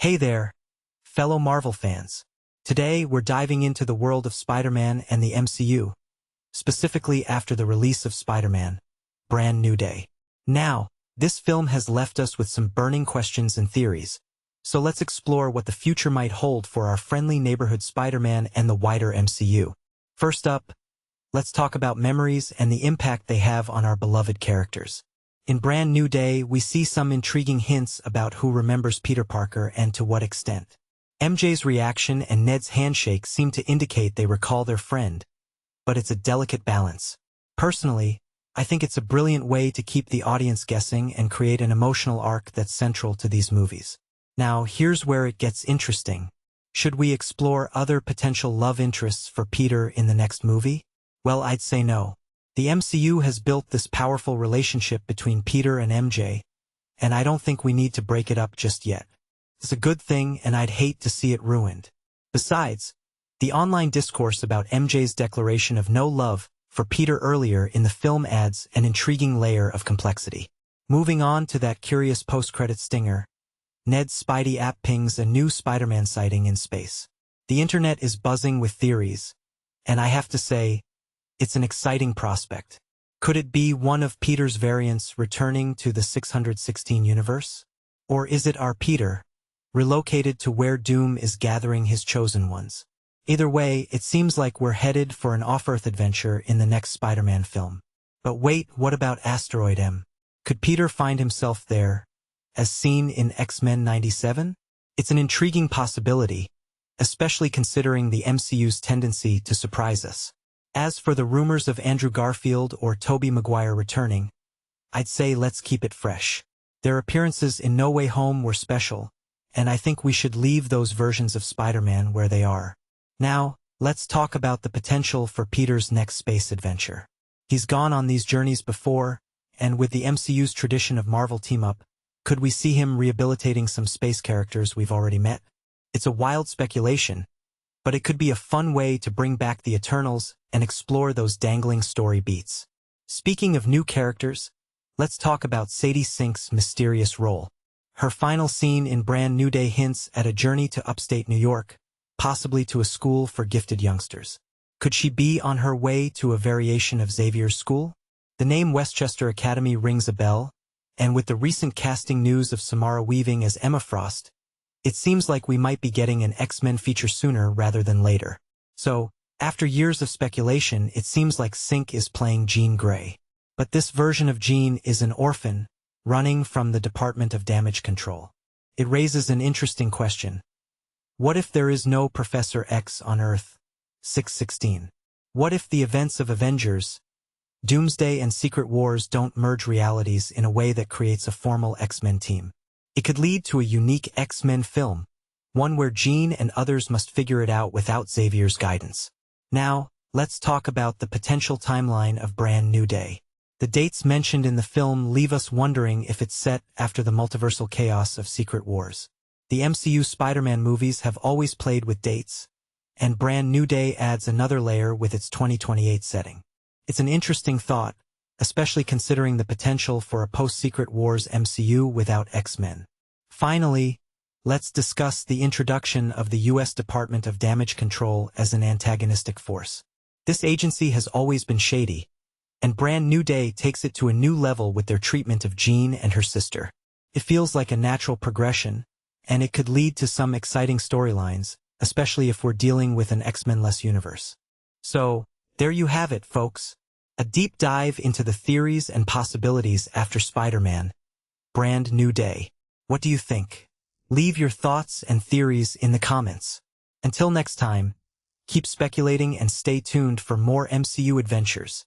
Hey there, fellow Marvel fans. Today we're diving into the world of Spider-Man and the MCU, specifically after the release of Spider-Man, Brand New Day. Now, this film has left us with some burning questions and theories, so let's explore what the future might hold for our friendly neighborhood Spider-Man and the wider MCU. First up, let's talk about memories and the impact they have on our beloved characters. In Brand New Day, we see some intriguing hints about who remembers Peter Parker and to what extent. MJ's reaction and Ned's handshake seem to indicate they recall their friend, but it's a delicate balance. Personally, I think it's a brilliant way to keep the audience guessing and create an emotional arc that's central to these movies. Now, here's where it gets interesting. Should we explore other potential love interests for Peter in the next movie? Well, I'd say no. The MCU has built this powerful relationship between Peter and MJ, and I don't think we need to break it up just yet. It's a good thing, and I'd hate to see it ruined. Besides, the online discourse about MJ's declaration of no love for Peter earlier in the film adds an intriguing layer of complexity. Moving on to that curious post-credit stinger, Ned's Spidey app pings a new Spider-Man sighting in space. The internet is buzzing with theories, and I have to say, it's an exciting prospect. Could it be one of Peter's variants returning to the 616 universe? Or is it our Peter, relocated to where Doom is gathering his chosen ones? Either way, it seems like we're headed for an off-Earth adventure in the next Spider-Man film. But wait, what about Asteroid M? Could Peter find himself there, as seen in X-Men 97? It's an intriguing possibility, especially considering the MCU's tendency to surprise us. As for the rumors of Andrew Garfield or Tobey Maguire returning, I'd say let's keep it fresh. Their appearances in No Way Home were special, and I think we should leave those versions of Spider-Man where they are. Now, let's talk about the potential for Peter's next space adventure. He's gone on these journeys before, and with the MCU's tradition of Marvel team-up, could we see him rehabilitating some space characters we've already met? It's a wild speculation, but it could be a fun way to bring back the Eternals and explore those dangling story beats. Speaking of new characters, let's talk about Sadie Sink's mysterious role. Her final scene in Brand New Day hints at a journey to upstate New York, possibly to a school for gifted youngsters. Could she be on her way to a variation of Xavier's school? The name Westchester Academy rings a bell, and with the recent casting news of Samara Weaving as Emma Frost, it seems like we might be getting an X-Men feature sooner rather than later. So, after years of speculation, it seems like Sink is playing Jean Grey. But this version of Jean is an orphan, running from the Department of Damage Control. It raises an interesting question. What if there is no Professor X on Earth 616? What if the events of Avengers, Doomsday and Secret Wars don't merge realities in a way that creates a formal X-Men team? It could lead to a unique X-Men film, one where Jean and others must figure it out without Xavier's guidance. Now, let's talk about the potential timeline of Brand New Day. The dates mentioned in the film leave us wondering if it's set after the multiversal chaos of Secret Wars. The MCU Spider-Man movies have always played with dates, and Brand New Day adds another layer with its 2028 setting. It's an interesting thought, especially considering the potential for a post-Secret Wars MCU without X-Men. Finally, let's discuss the introduction of the U.S. Department of Damage Control as an antagonistic force. This agency has always been shady, and Brand New Day takes it to a new level with their treatment of Jean and her sister. It feels like a natural progression, and it could lead to some exciting storylines, especially if we're dealing with an X-Men-less universe. So, there you have it, folks. A deep dive into the theories and possibilities after Spider-Man, Brand New Day. What do you think? Leave your thoughts and theories in the comments. Until next time, keep speculating and stay tuned for more MCU adventures.